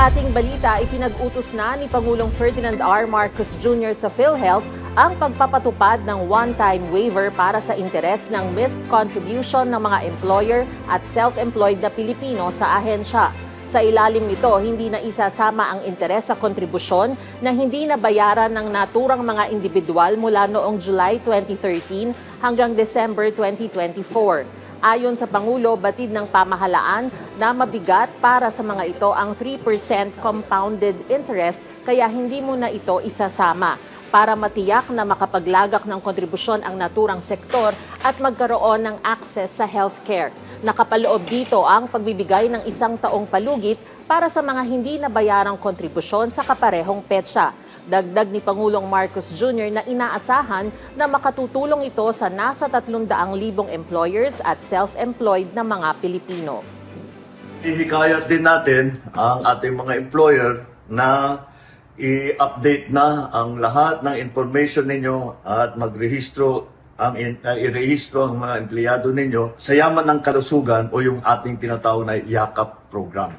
ating balita, ipinag-utos na ni Pangulong Ferdinand R. Marcos Jr. sa PhilHealth ang pagpapatupad ng one-time waiver para sa interes ng missed contribution ng mga employer at self-employed na Pilipino sa ahensya. Sa ilalim nito, hindi na isasama ang interes sa kontribusyon na hindi nabayaran ng naturang mga individual mula noong July 2013 hanggang December 2024. Ayon sa Pangulo, batid ng pamahalaan na mabigat para sa mga ito ang 3% compounded interest kaya hindi mo na ito isasama para matiyak na makapaglagak ng kontribusyon ang naturang sektor at magkaroon ng access sa healthcare. Nakapaloob dito ang pagbibigay ng 1 taong palugit para sa mga hindi nabayarang kontribusyon sa kaparehong petsa. Dagdag ni Pangulong Marcos Jr. na inaasahan na makatutulong ito sa nasa 300,000 employers at self-employed na mga Pilipino. Ihikayat din natin ang ating mga employer na i-update na ang lahat ng information ninyo at magrehistro irehistro ang mga empleyado ninyo sa yaman ng kalusugan o yung ating tinatawag na YAKAP program.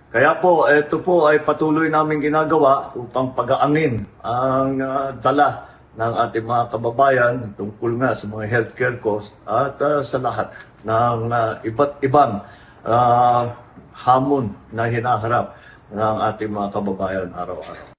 Kaya po, ito po ay patuloy namin ginagawa upang pag-aangin ang dala ng ating mga kababayan tungkol nga sa mga healthcare costs at sa lahat ng iba't ibang hamon na hinaharap ng ating mga kababayan araw-araw.